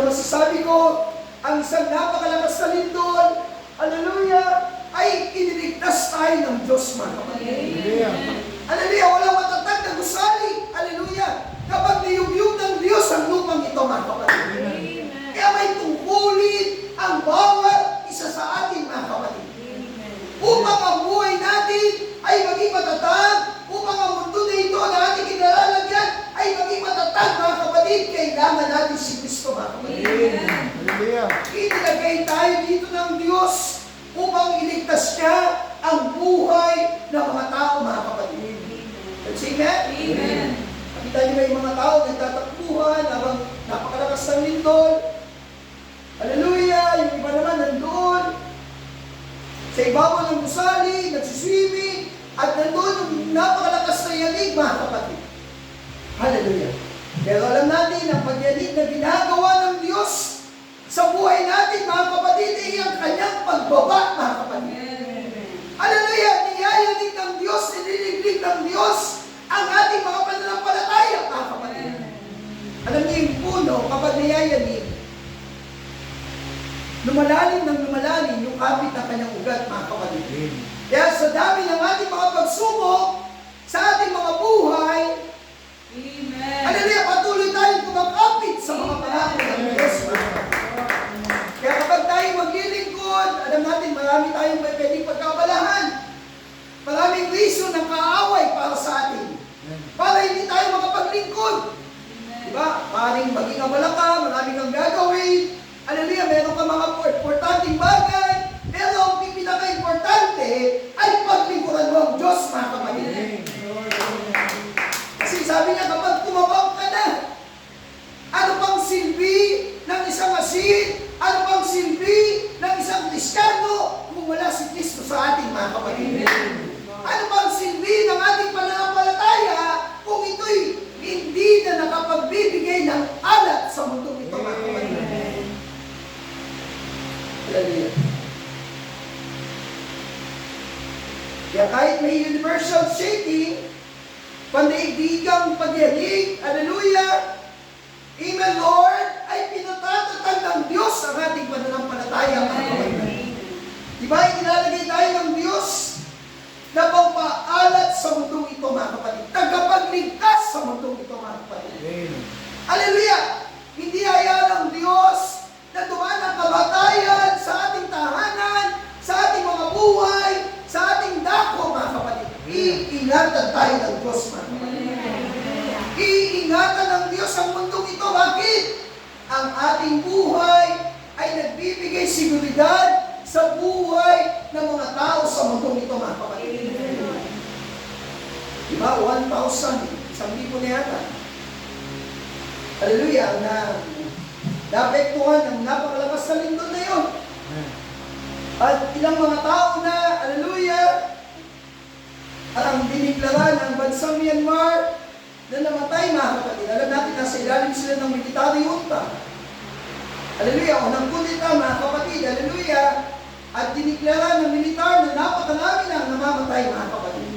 masasabi ko, ang isang napakalakas na lindol, hallelujah, ay iniligtas tayo ng Diyos, mga kapatid. Hallelujah, walang matatag na gusali, hallelujah, kapag niyugyug ng Diyos ang lupang ito, mga kapatid. Kaya may tungkulin ang bawat isa sa atin, mga kapatid. Upang ang buhay natin ay maging matatag, upang ang mundo na ito na ating kinalalagyan ay maging matatag, mga kapatid, kailangan natin si Kristo, mga kapatid. Itinagay tayo dito ng Diyos upang iligtas niya ang buhay ng mga tao, mga kapatid. Amen? Amen. Nakita niyo ba yung mga tao nagtatakbuhan habang napakalakas ng lindol? Hallelujah! Yung iba naman nandoon sa ibabaw ng gusali, nagsiswimming, at nandoon yung napakalakas na yanig, mga kapatid. Hallelujah! Pero alam natin, ang pagyanig na ginagawa ng Diyos sa buhay natin, mga kapatid, ay ang kanyang pagbaba, mga kapatid. Hallelujah! Niyayanig ng Diyos, nililiglig ng Diyos ang ating mga pananampalataya, mga kapatid. Alam niyo yung puno, kapag niyayanig, lumalalim ng lumalalim yung kapit ng kanyang ugat, mga kapatid. Kaya sa dami ng ating mga pagsubok, sa ating mga buhay, amen. Hallelujah, patuloy tayong kumakapit sa mga pangako ng Diyos, mga kapatid. Kaya kapag tayo maglilingkod, alam natin marami tayong pwedeng pagkabalahan. Maraming reason ng kaaway para sa atin. Para hindi tayo makapaglingkod. Diba? Maring maging abala ka, marami kang gagawin. Hallelujah, meron ka mga importanteng bagay. Pero ang pinaka-importante ay paglingkuran mo ang Diyos, mga kapatid. Kasi sabi niya, kapag tumabang ka na, ano pang silbi ng isang asin? Ano pang silbi ng isang Kristiyano kung wala si Kristo sa ating, mga kapatid? Ano pang silbi ng ating pananampalataya kung ito'y hindi na nakapagbibigay ng alat sa mundong ito, mga kapatid? Hallelujah. Kaya kahit may universal shaking, pandaigdigang pagyanig, hallelujah, amen, Lord, ay pinatatatag ng Diyos ang ating pananampalataya, mga kapatid. Diba, itinalagay tayo ng Diyos na pangpaalat sa mundong ito, mga kapatid. Tagapagligtas sa mundong ito, mga kapatid. Hallelujah! Hindi hayaan ng Diyos na dumaan ang kamatayan sa ating tahanan, sa ating mga buhay, sa ating dako, mga kapatid. Iingatan tayo ng Diyos, mga kapatid. Iingatan ng Diyos ang mundong ito. Bakit? Ang ating buhay ay nagbibigay seguridad sa buhay ng mga tao sa mundong ito, mga kapatid. Diba? 1,000, 1,000 na yata. Hallelujah! Na naapektuhan ng napakalakas na lindol na yun. At ilang mga tao na, hallelujah, ang diniklara ng bansang Myanmar na namatay, mga kapatid. Alam natin, nasa ilalim sila ng military junta. Hallelujah! Unang kudita, mga kapatid, hallelujah! At diniklara ng militar na napakarami na ang namamatay, mga kapatid.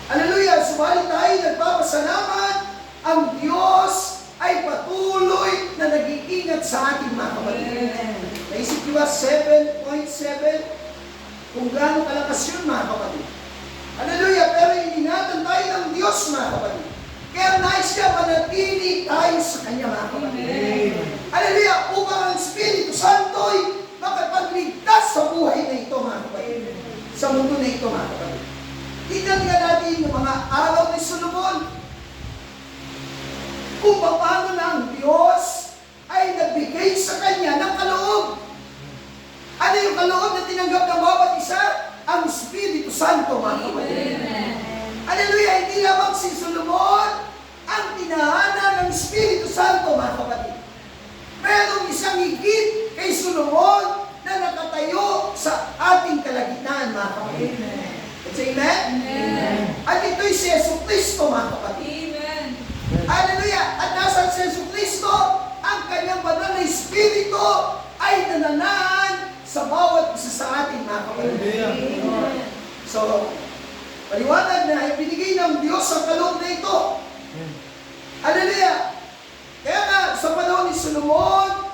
Hallelujah! Subalit tayo nagpapasalamat, ang Diyos ay patuloy na nag-iingat sa ating, mga kapatid. Naisip niyo ba 7.7? Kung gaano kalakas yun, mga kapatid. Hallelujah! Pero iningatan tayo ng Diyos, mga kapatid. Kaya nais siya manatili tayo sa Kanya, mga kapatid. Hallelujah! Upang ang Espiritu Santo'y makapagligtas sa buhay na ito, mga kapatid. Sa mundo na ito, mga kapatid. Tingnan nga natin yung mga araw ni Solomon. Kung paano na ang Diyos ay nagbigay sa kanya ng kaloob. Ano yung kaloob na tinanggap ng bawat isa? Ang Espiritu Santo, mga kapatid. Hallelujah! Hindi lamang si Solomon ang tinahanan ng Espiritu Santo, mga kapatid. Merong isang higit kay Solomon na nakatayo sa ating kalagitnaan, mga kapatid. Amen? Amen. At ito'y si Jesucristo, mga kapatid. Amen. Hallelujah! At nasa si Jesucristo, ang kanyang banal na Espiritu ay nananahan sa bawat isa sa atin, mga kapatid. Amen. So, paliwanag na ibinigay ng Diyos ang kaloob na ito. Hallelujah! Kaya nga, sa panahon ni Solomon,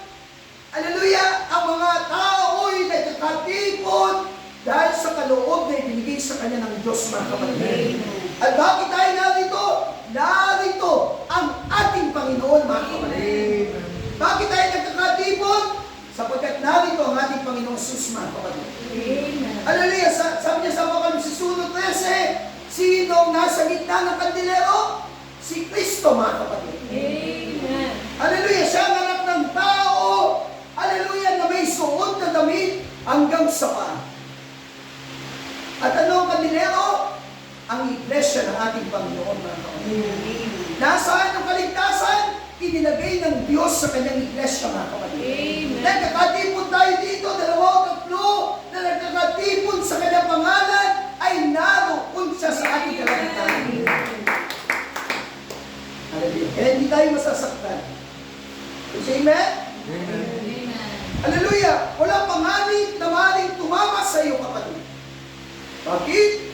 sa kanya ng Diyos, mga kapatid. At bakit tayo narito? Narito ang ating Panginoon, mga kapatid. Bakit tayo nagkakatipon? Sapagkat narito ang ating Panginoong Jesus, mga kapatid. Hallelujah! Sabi niya sa Apokalipsis 1:13, sinong nasa gitna ng kandilero? Si Kristo, mga kapatid. Hallelujah! Siya ang anak ng tao. Hallelujah! Na may suot na damit hanggang sa paa. At ano ang kandilero? Ang iglesia ng ating Panginoon, mga kapatid. Nasaan ang kaligtasan? Inilagay ng Diyos sa kanyang iglesia, mga kapatid. Nagkakatipon tayo dito, 2 o 3 na nagkakatipon sa kanyang pangalan ay naroon siya sa ating kalagitnaan. Hallelujah. Kaya hindi tayo masasaktan. Amen? Hallelujah! Walang panganib na maaaring tumama sa iyo, kapatid. Bakit?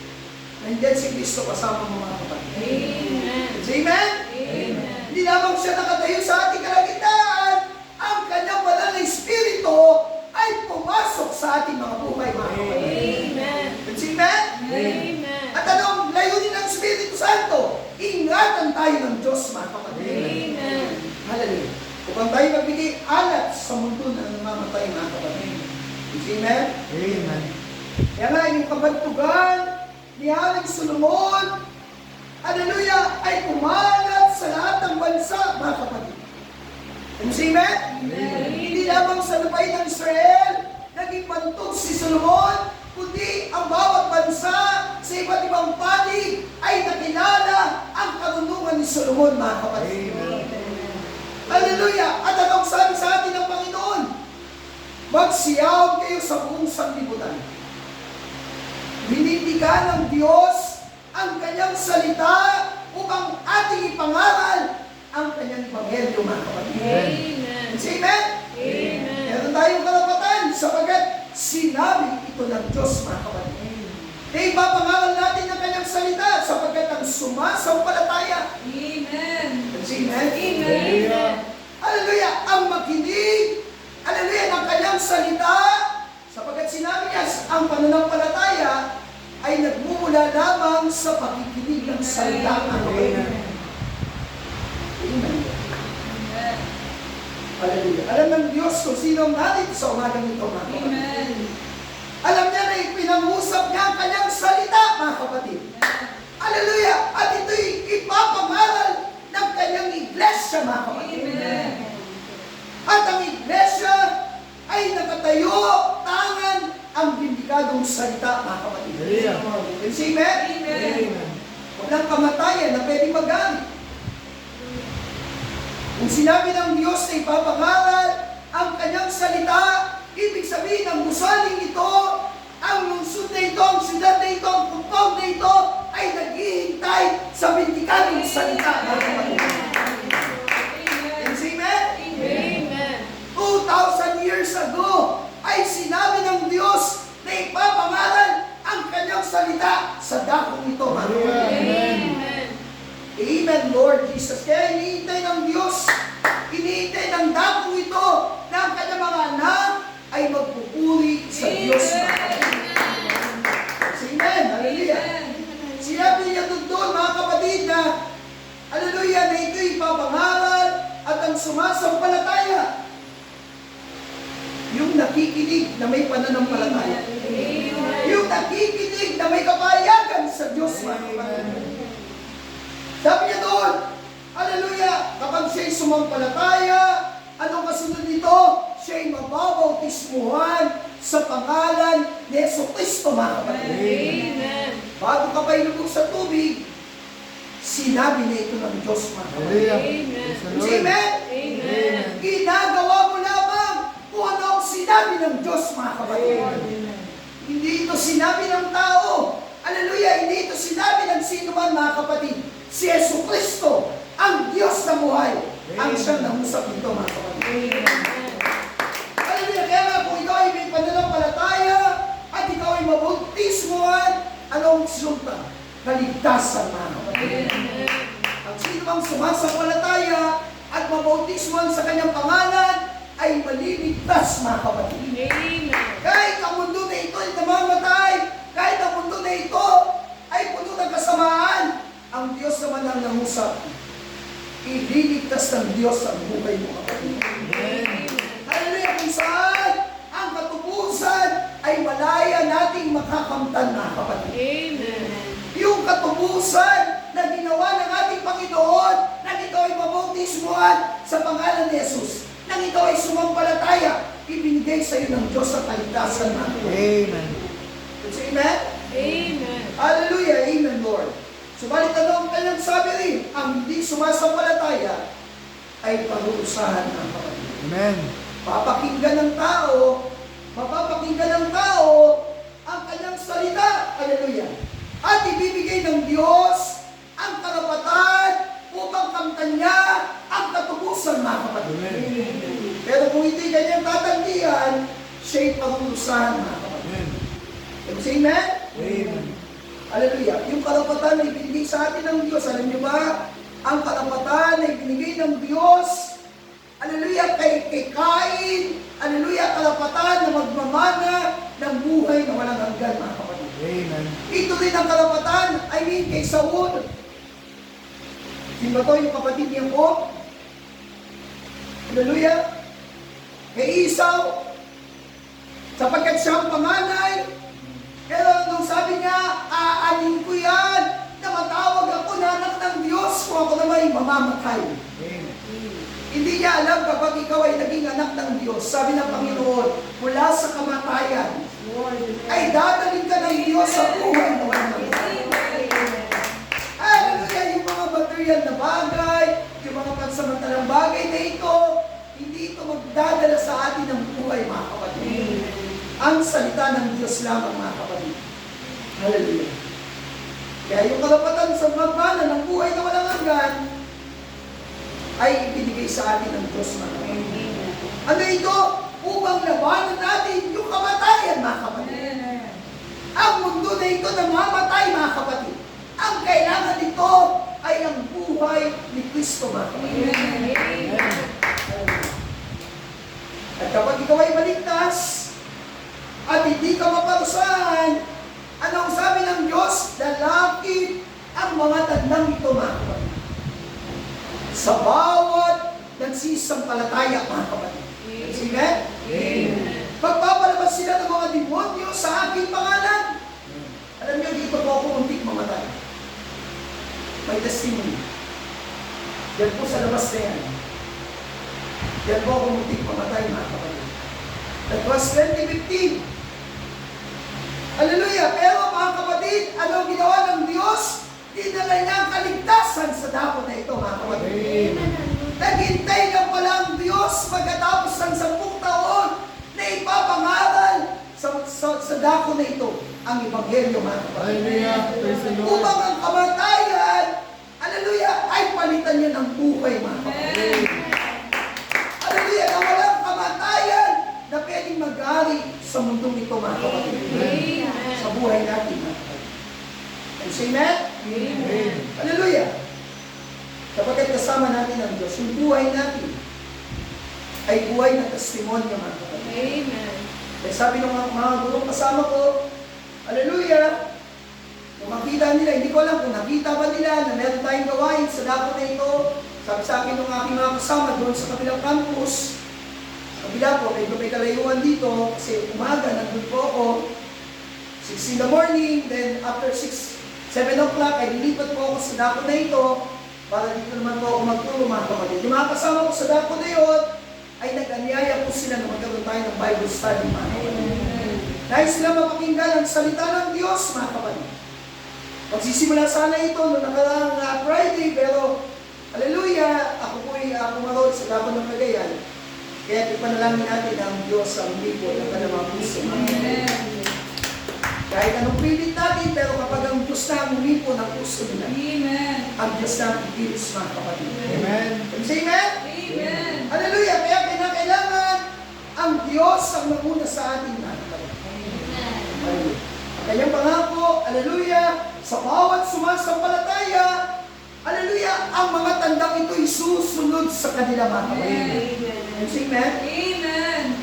Nandiyan si Kristo kasama mo, mga kapatid. Amen? Hindi lamang siya nakatayo sa ating kalagitnaan, ang kanyang banal na Espiritu ay pumasok sa ating mga buhay, mga kapatid. Amen? At anong layunin ng Espiritu Santo? Ingatan tayo ng Diyos, mga kapatid. Hallelujah. Upang tayo magbigay alat sa mundo na namamatay, mga kapatid. Amen? Kaya nga, yung kabantugan ni Haring Solomon, hallelujah, ay kumalat sa lahat ng bansa, mga kapatid. Amen? Hindi lamang sa lupain ng Israel, naging bantog si Solomon, kundi ang bawat bansa sa iba't ibang panig ay nakilala ang karunungan ni Solomon, mga kapatid. Hallelujah! At anong sabi sa atin ng Panginoon? Magsiyawag kayo sa buong sanlibutan. Binindigan ng Diyos ang kanyang salita upang ating ipangaral ang kanyang Ebanghelyo, mga kapatid. Amen? Meron tayong karapatan sapagkat sinabi ito ng Diyos, mga kapatid. Kaya ipapangaral natin ang kanyang salita sapagkat ang sumasampalataya. Amen? Hallelujah! Ang makinig, hallelujah, ng kanyang salita sapagkat sinabi niya ang pananampalataya ay nagmumula lamang sa pakikinig ng salita ng Panginoon. Amen. Hallelujah. Alam ng Diyos kung sino ang natin sa umagang ito, mga kapatid. Alam niya na ipinangusap niya ang kanyang salita, mga kapatid. Hallelujah. At ito'y ipapangaral ng kanyang iglesia, mga kapatid. At ang iglesia ay nakatayo tangan ang bindikadong salita, mga kapatid. Amen? Walang kamatayan na pwedeng magamit. Kung sinabi ng Diyos na ipapangaral ang kanyang salita, ibig sabihin ang gusaling ito, ang lungsod na ito, ang siyudad na ito, ang puntong na ito, ay naghihintay sa bindikadong salita, mga kapatid. Amen? 2,000 years ago, ay sinabi ng Diyos na ipapangaral ang kanyang salita sa dakong ito, mga kapatid. Amen, Lord Jesus. Kaya iniintay ng Diyos, iniintay ng dakong ito na ang kanyang mga anak ay magpupuri sa Diyos. Amen. Hallelujah. Sinabi niya doon, mga kapatid, na hallelujah, na ito'y ipapangaral at ang sumasampalataya. Yung nakikinig na may pananampalataya. Yung nakikinig na may kapayagan sa Diyos, mga kapatid. Sabi niya doon, hallelujah, kapag siya'y sumampalataya, anong kasunod nito? Siya'y mababautismuhan sa pangalan ni Jesucristo, mga kapatid. Bago ka pa ilubog sa tubig, sinabi na ito ng Diyos, mga kapatid. Amen? Ginagawa mo lamang kung ano ang sinabi ng Diyos, mga kapatid. Hindi ito sinabi ng tao. Hallelujah, hindi ito sinabi ng sino man, mga kapatid. Si Jesucristo, ang Diyos na buhay, ang siyang nangusap nito, mga kapatid. Hallelujah, kaya nga kung ikaw ay may pananampalataya at ikaw ay mabautismuhan, anong resulta? Kaligtasan, mga kapatid. Ang sino bang sumasampalataya at mabautismuhan sa kanyang pangalan ay maliligtas, mga kapatid. Kahit ang mundo na ito ay namamatay, kahit ang mundo na ito ipinagligtas ng Diyos ang buhay mo, kapatid. Hallelujah! Kung saan ang katubusan ay malaya nating makakamtan na, kapatid. Yung katubusan na ginawa ng ating Panginoon, nang ito ay mabautismuhan sa pangalan ni Jesus, nang ito ay sumampalataya, ibinigay sa iyo ng Diyos sa kaligtasan natin. Amen. Amen? Amen. Hallelujah! Amen, Lord. Subalit ano ang kanyang sabi rin, ang hindi sumasampalataya ay parurusahan ng kapatid. Amen. Mapapakinggan ng tao ang kanyang salita. Hallelujah. At ibibigay ng Diyos ang karapatan upang kamtan niya ang katubusan, mga kapatid. Amen. Pero kung hindi kanyang tatanggihan, siya'y parurusahan, mga kapatid. Amen? Amen. Hallelujah. Yung karapatan na ibinigay sa atin ng Diyos, alam niyo ba? Ang karapatan na ibinigay ng Diyos, hallelujah, kay Cain, hallelujah, karapatan na magmamana ng buhay na walang hanggan, mga kapatid. Amen. Ito rin ang karapatan, kay Saul. Sino ba ito? Yung kapatid niya po? Hallelujah. Kay Esau, sapagkat siya ang panganay, pero nung sabi niya, aanin ko yan, na matawag ako na anak ng Diyos, kung ako naman ay mamamatay. Amen. Hindi niya alam kapag ikaw ay naging anak ng Diyos. Sabi ng Panginoon, mula sa kamatayan, ay dadalhin ka ng Diyos sa buhay na walang hanggan. Hallelujah! Yung mga material na bagay, yung mga pansamantalang bagay na ito, hindi ito magdadala sa atin ng buhay, mga kapatid. Ang salita ng Diyos lamang, mga kapatid. Hallelujah. Kaya yung karapatan sa magmana ng buhay na walang hanggan ay ibinigay sa atin ng Diyos, mga kapatid. Ano ito? Upang labanan natin yung kamatayan, mga kapatid. Ang mundo na ito na mamatay, mga kapatid. Ang kailangan nito ay ang buhay ni Kristo, mga kapatid. At kapag ikaw ay maligtas, at hindi ka maparusahan, anong sabi ng Diyos? Lalaki ang mga tandang ito, mga kapatid. Sa bawat nagsisampalataya, mga kapatid. Amen? Amen. Magpapalabas sila ng mga demonyo sa aking pangalan. Alam niyo, dito po ako muntik mamatay. May testimony. Yan po sa labas na yan. Yan po ako muntik mamatay, mga kapatid. That was 2015. Hallelujah! Pero mga kapatid, ano ginawa ng Diyos? Dinala niya ang kaligtasan sa dako na ito, mga kapatid. Naghintay lang pala ang Diyos pagkatapos ng 10 taon na ipapangaral sa dako na ito ang Ebanghelyo, mga kapatid. Hallelujah. Praise the Lord. Upang ang kamatayan, hallelujah, ay palitan niya ng buhay, mga kapatid. Hallelujah, na walang kamatayan na pwedeng mag-ari sa mundong ito, mga kapatid. Sa buhay natin, mga kapatid. And say amen? Amen. Hallelujah! Kapagkat kasama natin ang Diyos, yung buhay natin ay buhay na testimonyo, mga kapatid. Kaya sabi ng mga gulong kasama ko, hallelujah! Kung makita nila, hindi ko alam kung nakita ba nila na meron tayong gawain sa dako na ito. Sabi sa akin ng aking mga kasama doon sa kabilang campus, kabila po, medyo may kalayuan dito kasi umaga, nandun po ako 6 in the morning, then after 7 o'clock ay lilipat po ako sa dako na ito para dito naman po ako magturo, mga kapatid. Yung mga kasama ko sa dako na yun ay nag-anyaya po sila na magkaroon tayo ng Bible study, mga kapatid. Dahil sila mapakinggan ang salita ng Diyos, mga kapatid. Magsisimula sana ito noong nakaraang Friday, pero hallelujah, ako po ay pumaroon sa dako ng Cagayan. Kaya ipanalangin natin ang Diyos ang lipo ng kanilang puso. Kahit anong pilit natin, pero kapag ang Diyos na ang lipo ng puso nila, ang Diyos na ang ikilis, mga kapatid. Amen. Say amen? Hallelujah! Kaya kailangan ang Diyos ang maguna sa atin, mga kapatid. Hallelujah. Ang kanyang pangako, hallelujah, sa bawat sumasampalataya, hallelujah, ang mga tandang ito'y susunod sa kanila, mga kapatid. Say amen?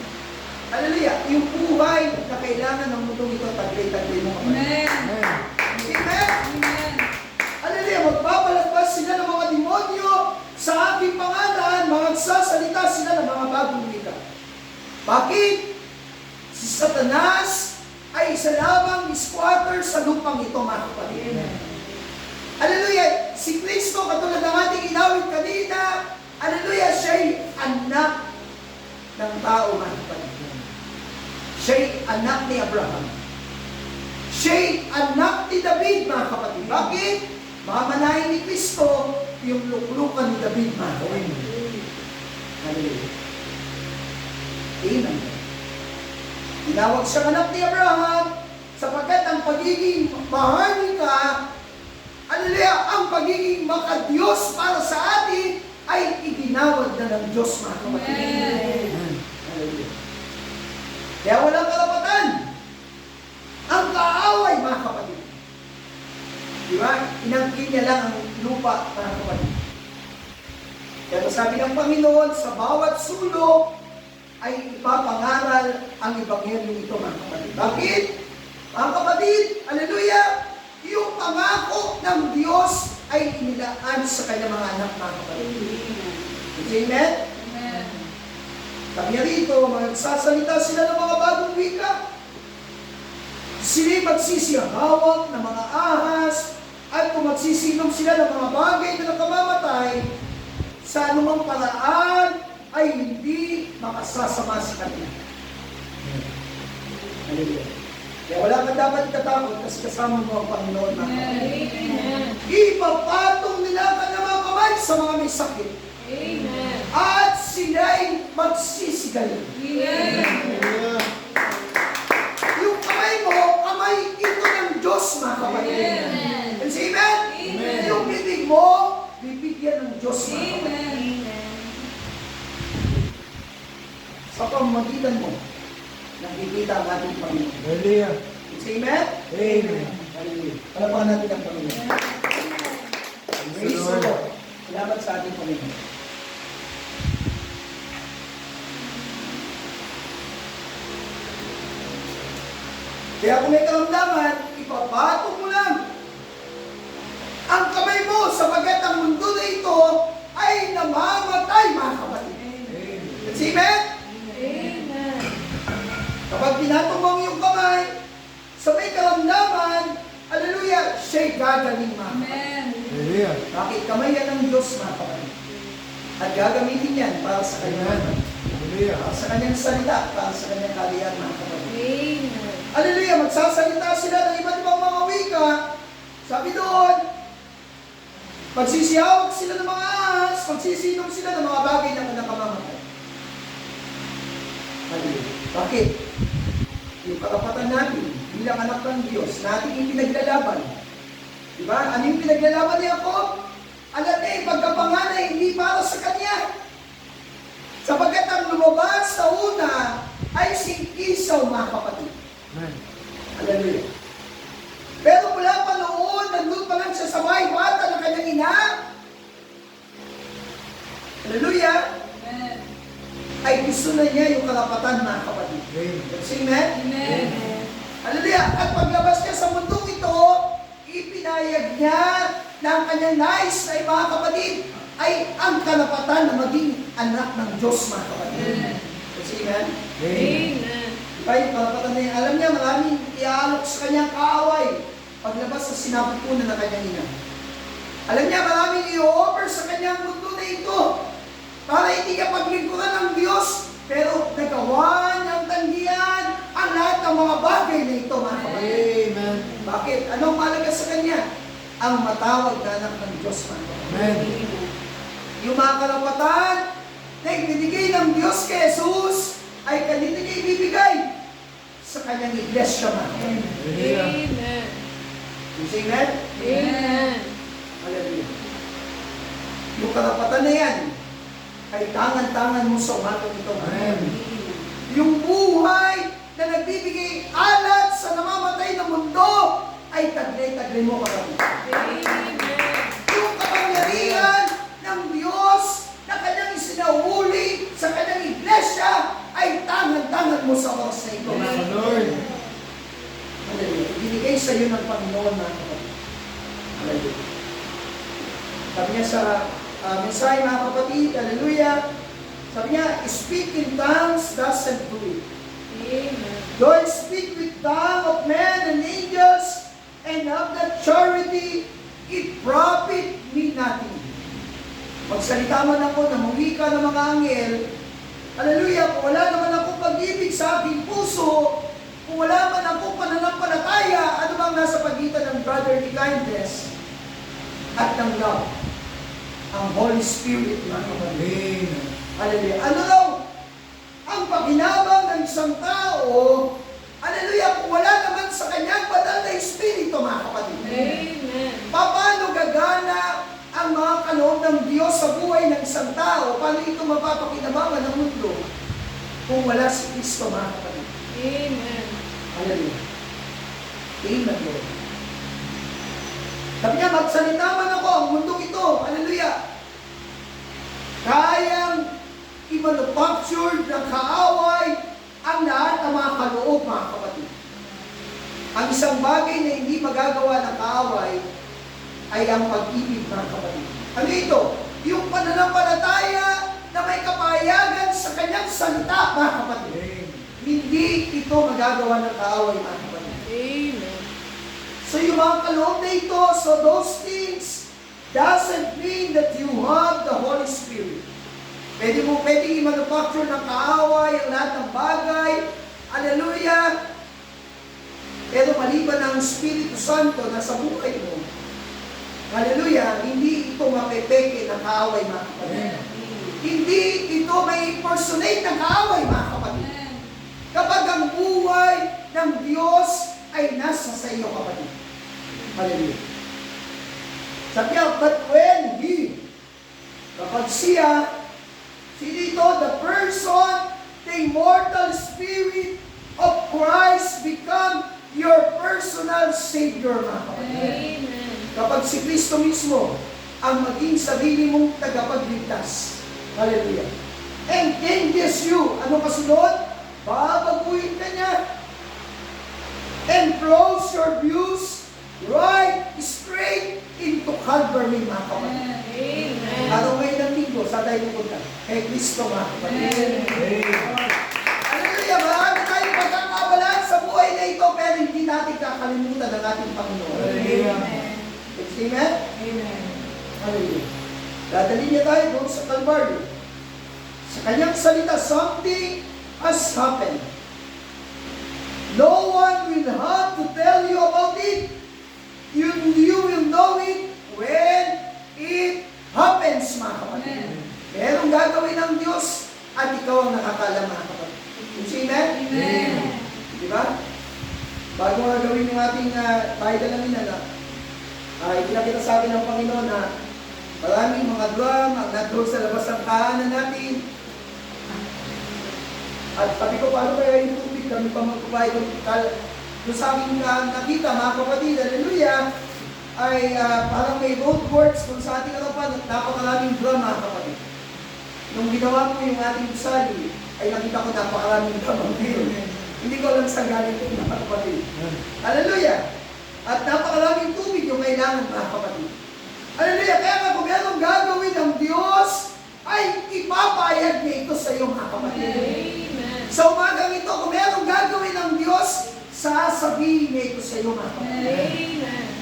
Hallelujah. Yung buhay na kailangan ng mundong ito, taglay-taglay mo, kapatid. Amen? Hallelujah. Magpapalagpas sila ng mga demonyo sa aking pangalan. Bakit? Si Satanas ay isa lamang squatter sa lupang ito, mga kapatid. Hallelujah! Si Kristo, katulad ng ating inawit kanina, hallelujah, siya'y anak ng tao, mga kapatid. Siya'y anak ni Abraham. Siya'y anak ni David, mga kapatid. Bakit? Mamanahin ni Kristo yung luklukan ni David, mga kapatid. Hallelujah. Amen. Tinawag siyang anak ni Abraham sapagkat ang pagiging maharlika, hallelujah, ang pagiging makadiyos para sa atin ay iginawad na ng Diyos, mga kapatid. Hallelujah. Kaya walang karapatan ang kaaway, mga kapatid. Di ba? Inangkin niya lang ang lupa, mga kapatid. Kaya sabi ng Panginoon, sa bawat sulok ay ipapangaral ang Ebanghelyo ito, mga kapatid. Bakit? Mga kapatid, hallelujah, yung pangako ng Diyos ay inilaan sa kanyang mga anak, mga kapatid. Amen? Amen. Kanya rito, magsasalita sila ng mga bagong wika. Sila'y magsisihawak ng mga ahas at kung magsisinom sila ng mga bagay na nakamamatay, sa anumang paraan ay hindi makasasama sa kanila. Hallelujah. Kaya wala kang dapat ikatakot kasi kasama mo ang Panginoon. Amen. Ipapatong nila ang kanyang mga kamay sa mga may sakit. Amen. At sila'y magsisigal. Amen. Yung kamay mo, kamay ito ng Diyos, mga kapatid. Amen. And say amen? Amen. Yung bibig mo, bibigyan ng Diyos, mga kapatid. Amen. Sa pamamagitan mo, nakikita ang ating Panginoon. Hallelujah. Say amen? Amen. Hallelujah. Palapakan natin ang Panginoon. Praise the Lord. Salamat sa ating Panginoon. Kaya kung may karamdaman, ipapatong mo lang ang kamay mo sapagkat ang mundo na ito ay namamatay, mga kapatid. Say amen? Amen. Kapag pinatong mo ang iyong kamay sa may karamdaman, hallelujah, siya'y gagaling, mga kapatid. Amen. Hallelujah. Bakit? Kamay yan ng Diyos, mga kapatid. At gagamitin yan para sa kanyang, Hallelujah. para sa kanyang salita, para sa kanyang kaliyan, mga kapatid. Amen. Hallelujah! Magsasalita sila ng iba't ibang mga wika. Sabi doon, magsisiyawag sila ng mga ahas, magsisinom sila ng mga bagay na nakamamatay. Hallelujah. Bakit? Yung karapatan natin bilang anak ng Diyos, natin yung pinaglalaban. Diba? Ano yung pinaglalaban ni Jacob? Alam niya, yung pagkapanganay hindi para sa kanya. Sapagkat ang lumabas sa una ay si Esau, mga kapatid. Amen. Hallelujah. Pero mula pa noon, nandun pa lang siya sa bahay bata ng kanyang ina. Hallelujah. Amen. Ay gusto na niya yung karapatan, mga kapatid. Amen? Amen. Hallelujah. At paglabas niya sa mundong ito, ipinayag niya na ang kanyang nais ay, mga kapatid, ay ang karapatan na maging anak ng Diyos, mga kapatid. Amen? Amen. Diba yung karapatan na yun? Alam niya, maraming iaalok sa kanyang kaaway paglabas sa sinapupunan ng kanyang ina. Alam niya, maraming i-offer sa kanyang mundo na ito para hindi ka paglingkuran ng Diyos, pero nagawa niyang tanggihan ang lahat ng mga bagay na ito, mga kapatid. Amen. Bakit? Anong malaga sa kanya? Ang matawag na anak ng Diyos, mga kapatid. Amen. Yung mga karapatan na ibinigay ng Diyos kay Jesus ay kanina niya ibibigay sa kanyang iglesia, mga kapatid. Hallelujah. Amen. You say amen? Amen. Hallelujah. Yung karapatan na yan ay tangan-tangan mo sa umagang ito. Amen. Yung buhay na nagbibigay alat sa namamatay na mundo ay taglay-taglay mo, kapatid. Amen. Yung kapangyarihan ng Diyos na kanyang isinahuli sa kanyang iglesia ay tangan-tangan mo sa oras na ito. Praise the Lord. Hallelujah. Ibinigay sa iyo ng Panginoon, mga kapatid. Hallelujah. Sabi niya sa mensahe, mga kapatid, hallelujah, Sabi niya, speak in tongues doesn't do it. Amen. Though I speak with tongue of men and angels, and of the charity, it profit me nothing. Magsalita man ako na mawika ng mga anghel, hallelujah, kung wala naman akong pag-ibig sa aking puso, kung wala man akong pananampalataya, ano bang nasa pagitan ng brotherly kindness at ng love? Ang Holy Spirit, mga kapatid. Amen. Hallelujah. Ano daw? Ang paginabang ng isang tao, hallelujah, kung wala naman sa kanyang banal na Espiritu, mga kapatid. Amen. Paano gagana ang mga kaloob ng Diyos sa buhay ng isang tao? Paano ito mapapakinabangan ng mundo kung wala si Kristo, mga kapatid? Amen. Hallelujah. Amen, Lord. Sabi niya, magsalita man ako ang mundong ito. Hallelujah. Kayang i-manufacture ng kaaway ang lahat ng mga kaloob, mga kapatid. Ang isang bagay na hindi magagawa ng kaaway ay ang pag-ibig, mga kapatid. Ano ito? Yung pananampalataya na may kapahayagan sa kanyang salita, mga kapatid. Amen. Hindi ito magagawa ng kaaway, mga kapatid. Amen. So yung mga kaloob na ito, so those things doesn't mean that you have the Holy Spirit. Pwede i-manufacture ng kaaway ang lahat ng bagay. Hallelujah! Pero maliban ang Espiritu Santo na sa buhay mo, hallelujah, hindi ito mapepeke ng kaaway, mga kapatid. Hindi ito may impersonate ng kaaway, mga kapatid. Kapag ang buhay ng Diyos ay nasa sa iyo, kapatid. Hallelujah. Sabi niya, but when kapag siya, sino ito? The person, the immortal Spirit of Christ become your personal Savior, mga kapatid. Amen. Kapag si Kristo mismo ang maging sarili mong tagapagligtas. Hallelujah. And changes you. Ano kasunod? Babaguhin ka niya. And throws your views right straight into Calvary, mga kapatid. Amen. Araw ngayon ng linggo, saan tayo pupunta? Kay Kristo, mga kapatid. Amen. Hallelujah! Marami tayong pagkakabalaan sa buhay na ito, pero hindi natin kakalimutan ang ating Panginoon. Hallelujah. Amen? Amen. Hallelujah. Dadali niya tayo doon sa Calvary. Sa kanyang salita, something has happened. No one will have to tell you about it. You will know it when it happens, mga kapatid. Merong gagawin ng Diyos at ikaw ang nakakaalam, mga kapatid. Amen? Amen. Di ba? Bago nga gawin yung ating tayo dalangin na ipinakita sa akin ng Panginoon na maraming mga drum ang nandun sa labas ng tahanan natin. At sabi ko, paano kaya yung tubig kami pa magpapay doon sa aking nakita, mga kapatid, hallelujah, ay parang may roadworks kung sa ating harapan at napakaraming drum, mga kapatid. Nung ginawa ko yung ating gusali, ay nakita ko napakaraming drum ang ngayon. Hindi ko alam saan galing ito, mga kapatid. Hallelujah! At napakaraming tubig yung kailangan, mga kapatid. Hallelujah! Kaya nga kung merong gagawin ng Diyos, ay ipapayag niya ito sa iyo, mga kapatid. Amen. Sa umagang ito, kung merong gagawin ng Diyos, sasabihin niya ito sa iyo, mga kapatid. Amen.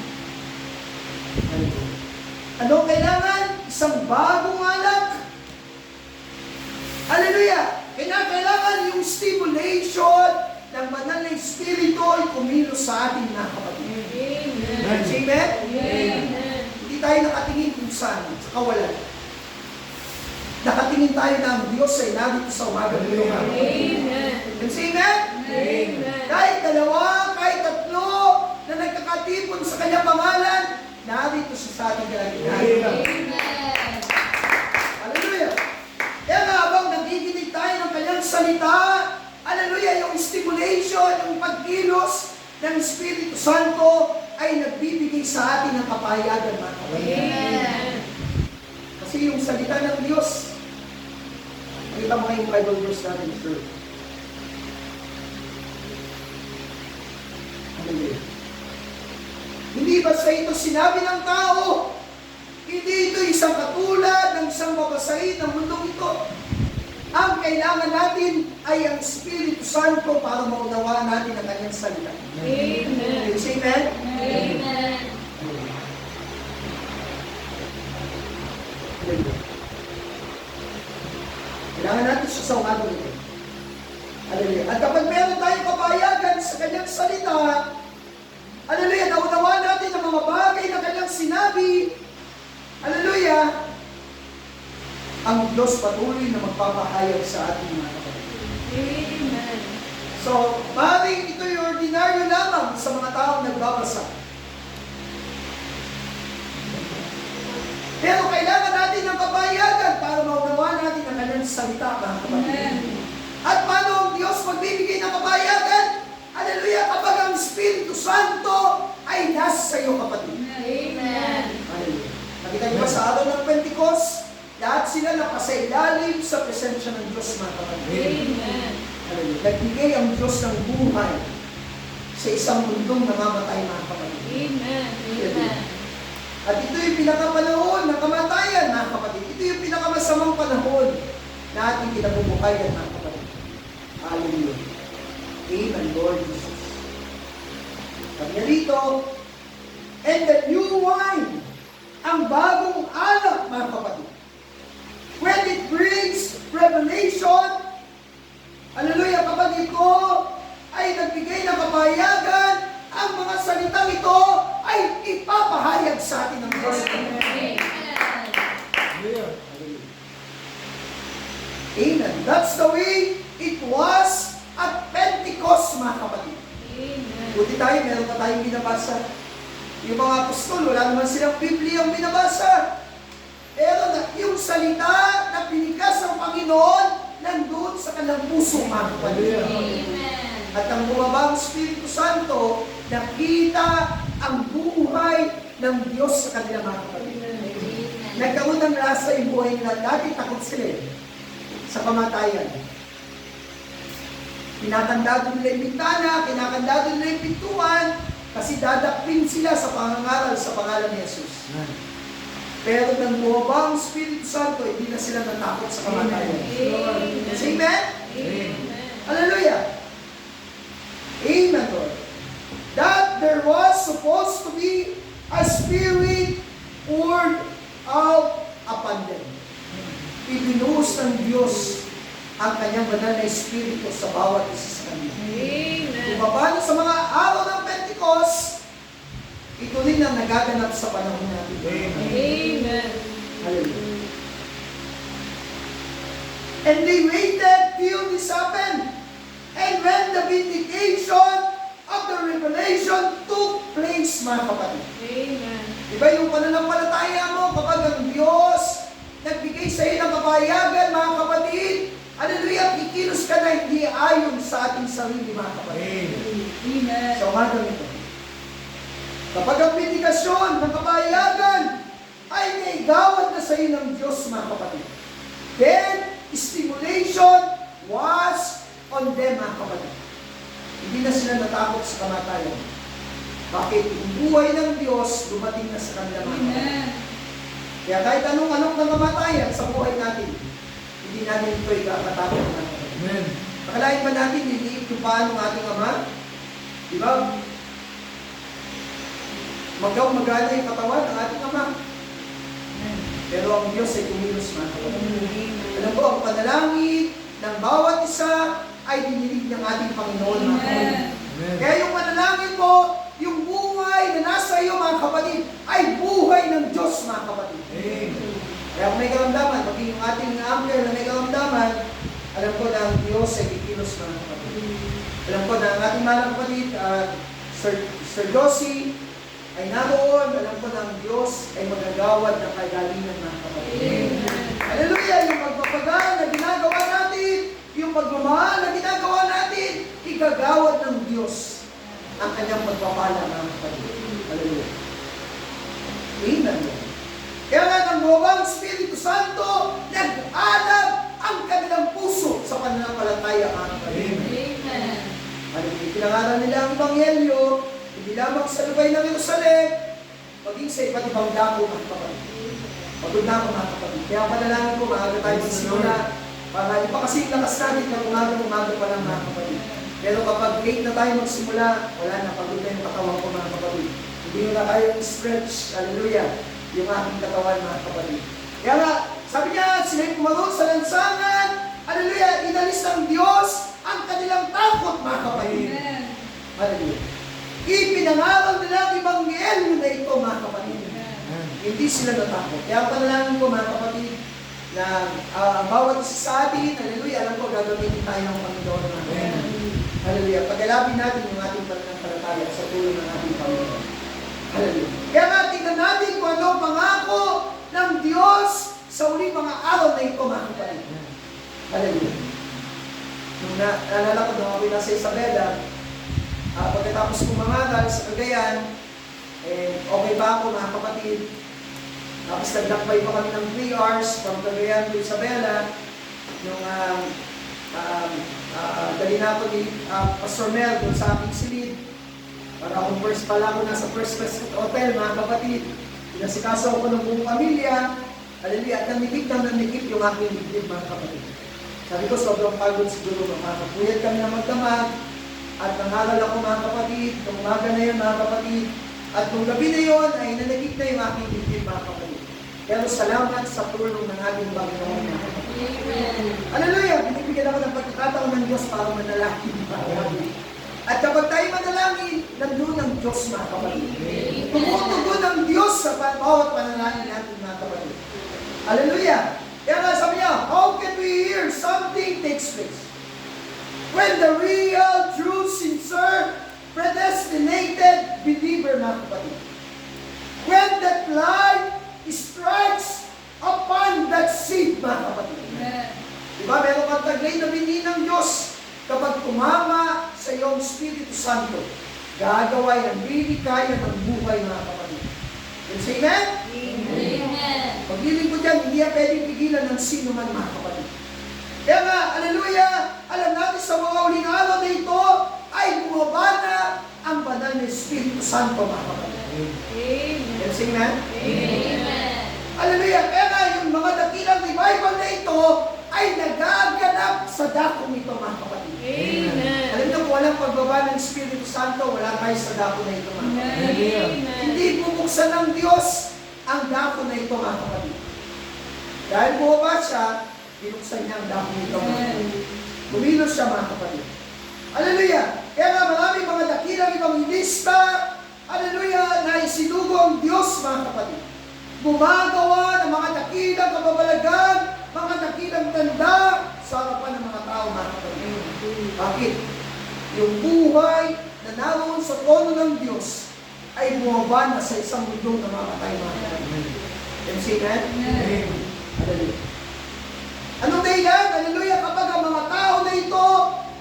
Ano kailangan? Isang bagong alak. Hallelujah! Kailangan yung stimulation ng banal na Espiritu ay kumilos sa ating mga kapatid. Amen. Amen? Amen. Hindi tayo nakatingin kung saan, sa kawalan. Nakatingin tayo na ang Diyos ay narito sa umaga ng ito. Amen. Amen? Amen. Kahit dalawa, kahit tatlo na nagkakatipon sa kanyang pangalan, narito siya sa ating kalagitnaan. Amen. Hallelujah! Kaya nga habang nagiginig tayo ng kanyang salita, hallelujah, yung stimulation, yung pagkilos ng Espiritu Santo ay nagbibigay sa atin ng kapahayagan, mga kapatid. Amen. Kasi yung salita ng Diyos, nakita mo kayong Bible verse natin, sir. Hallelujah. Hindi basta ito sinabi ng tao, hindi ito isang katulad ng isang babasahin ng mundong ito. ang kailangan natin ay ang Espiritu Santo para maunawaan natin ang kanyang salita. Amen. Can you say amen? Amen. Kailangan natin siya sa umaga nito. Hallelujah. At kapag meron tayong kapayagan sa kanyang salita, hallelujah, naunawaan natin ang mga bagay na kanyang sinabi, hallelujah, ang Diyos patuloy na magpapahayag sa ating mga kapatid. Amen. So, maaaring ito'y ordinaryo lamang sa mga taong nagbabasa. Pero kailangan natin ng kapayagan para maunawaan natin ang kanyang salita, mga kapatid. At paano ang Diyos magbibigay ng kapayagan? Hallelujah, kapag ang Espiritu Santo ay nasa iyo, kapatid. Amen. Hallelujah. Nakita niyo ba sa araw ng Pentecost? Lahat sila napasailalim sa presensya ng Diyos, mga kapatid. Amen. Hallelujah. Nagbigay ang Diyos ng buhay sa isang mundong namamatay, mga kapatid. Amen. Amen. At ito yung pinakapanahon ng kamatayan, mga kapatid. Ito yung pinakamasamang panahon na ating kinabubuhayan, mga kapatid. Hallelujah. Amen, Lord Jesus. Sabi niya dito, and the new wine, ang bagong alak, mga kapatid. When it brings revelation, hallelujah, kapag ito ay nagbigay ng kapayagan, ang mga salitang ito ay ipapahayag sa atin ng Diyos. Amen. Hallelujah. Amen. That's the way it was at Pentecost, mga kapatid. Amen. Buti tayo, meron pa tayong binabasa. Yung mga apostol, wala naman silang Biblia ang binabasa. Pero yung salita na pinigas ng Panginoon, nandun sa kanilang puso, mga kapatid. Amen. At ang bumabang Espiritu Santo, nakita ang buhay ng Diyos sa kanilang mga kapatid. Nagkaroon ng lasa yung buhay nila. Dati takot sila sa kamatayan. Kinakandado nila yung bintana, kinakandado nila yung pintuan, kasi dadakpin sila sa pangangaral sa pangalan ni Jesus. Pero nang bumaba ang Espiritu Santo, hindi na sila natakot sa kamatayan. Amen. Say amen? Amen. Hallelujah! Amen, Lord. That there was supposed to be a spirit poured out upon them. Ibinuhos ng Diyos ang kanyang banal na Espiritu sa bawat isa sa kanila. Amen. Kung paano sa mga araw ng Pentecost, ito rin ang nagaganap sa panahon natin. Amen. Hallelujah. And they waited till this happened. And when the vindication of the revelation took place, mga kapatid. Amen. Diba yung pananampalataya mo kapag ang Diyos nagbigay sa iyo ng kapayagan, mga kapatid, hallelujah, kikilos ka na hindi ayon sa ating sarili, mga kapatid. Amen. Sa umagang ito. Kapag ang vindikasyon ng kapayagan ay naigawad na sa iyo ng Diyos, mga kapatid, then stimulation was on them, mga kapatid. Hindi na sila natakot sa kamatayan. Bakit? Yung buhay ng Diyos dumating na sa kanila, mga kapatid. Kaya kahit anong ng kamatayan sa buhay natin, hindi natin ito ikakatakot, mga kapatid. Amen. Akalain ba natin, liliit yung paano ng ating Ama? Diba? Magaw-magana yung katawan ng ating Ama. Pero ang Diyos ay kumilos, mga kapatid. Alam po, ang panalangin ng bawat isa ay dinilig ng ating Panginoon, mga kapatid. Amen. Kaya yung panalangin mo, yung buhay na nasa iyo, mga kapatid, ay buhay ng Diyos, mga kapatid. Amen. Kaya kung may karamdaman, maging yung ating anchor na may karamdaman, alam ko na ang Diyos ay kikilos, mga kapatid. Alam ko na ang ating mga kapatid, Sir Josie, ay naroon, alam ko na ang Diyos ay magagawad ng kagalingan, mga kapatid. Hallelujah! Yung pagpapagal na ginagawa natin, yung pagmamahal na ginagawa natin, igagawad ng Diyos ang kanyang pagpapala, mga kapatid. Hallelujah! Amen. Kaya nga ng bawang Espiritu Santo, nag-alab ang kanilang puso sa pananampalataya, mga kapatid. Amen. Hallelujah! Pinangaral nila ang Ebanghelyo, hindi lamang sa lubay ng Jerusalem, maging sa iba't ibang dako, mga kapatid. Pagod na ako, mga kapatid. Kaya panalangin ko, maaga tayo magsimula. Para iba kasi yung lakas natin na umaga pa lang mga kapatid. Pero kapag late na tayo magsimula, wala na, pagod na yung katawan ko mga kapatid. Hindi mo na kayong stretch, hallelujah, yung aking katawan mga kapatid. Kaya nga, sabi niya, sila'y pumarot sa lansangan, hallelujah, inalis ng Diyos ang kanilang takot mga kapatid. Amen. Hallelujah. Ipinangaral nila ang Ebanghelyo na ito mga kapatid. Hindi sila natakot. Kaya panalangin ko mga kapatid, na ang bawat isa sa atin, hallelujah, alam ko gagamitin tayo ng Panginoon natin. Hallelujah. Pagalapin natin yung ating pananampalataya sa tulong ng ating Panginoon. Hallelujah. Kaya nga, tingnan natin kung ano ang pangako ng Diyos sa uling mga araw na ito, mga kapatid. Hallelujah. Nung naalala ko, nung ako'y nasa Isabela, pagkatapos kumangagal sa Cagayan, okay ba ako, mga kapatid? Tapos naglakbay pa kami ng 3 hours from Cagayan to Isabela. Nung dali na ako ni Pastor Mel doon sa aking silid. Para akong first pala ako nasa first class hotel, mga kapatid. Pinasikaso ako ng buong pamilya. Hallelujah. At nanigip yung aking dibdib, mga kapatid. Sabi ko, sobrang pagod siguro, makakapuyat kami na magdamag. At nangaral ako, mga kapatid. Nung umaga na yun, mga kapatid. At nung gabi na yun, ay nanagip na yung aking dibdib, mga kapatid. Pero salamat sa tulong ng ating Panginoon, mga kapatid. Amen. Hallelujah! Binibigyan ako ng pagkakataon ng Diyos para manalangin, mga kapatid. At kapag tayo manalangin, nandun ang Diyos, mga kapatid. Tumutugon ang Diyos sa bawat panalangin natin, mga kapatid. Hallelujah! Kaya nga sabi niya, how can we hear something takes place? When the real, true, sincere, predestinated believer, mga kapatid. When that light strikes upon that seed, mga kapatid. Amen. Diba, meron kang taglay na binhi ng Diyos kapag tumama sa iyong Espiritu Santo, gagaway ang lilikaya ng buhay, mga kapatid. Can you say amen? Amen. Pagdiling ko dyan, hindi yan pwedeng pigilan ng sino man, mga kapatid. Kaya nga, hallelujah, alam natin sa mga uling araw na ito, ay bumaba na ang banal na Espiritu Santo, mga kapatid. Amen. Can you say amen? Amen. Hallelujah! Kaya nga, yung mga dakilang revival na ito ay nagaganap sa dakong ito, mga kapatid. Amen. Alam niyo, kung walang pagbaba ng Espiritu Santo, wala tayo sa dako na ito, mga kapatid. Amen. Hindi bubuksan ng Diyos ang dako na ito, mga kapatid. Dahil bumaba siya, binuksan niya ang dako nito, mga kapatid. Bumilos siya, mga kapatid. Hallelujah! Kaya nga, maraming mga dakilang evangelista, hallelujah, na isinugo ang Diyos, mga kapatid. Gumagawa ng mga dakilang kababalagan, mga dakilang tanda sa harapan ng mga tao, mga kapatid. Bakit? Yung buhay na naroon sa trono ng Diyos ay bumaba na sa isang mundo na makatay, mga kapatid. Can you say that? Amen. Hallelujah. Anong dahilan? Hallelujah, kapag ang mga tao na ito,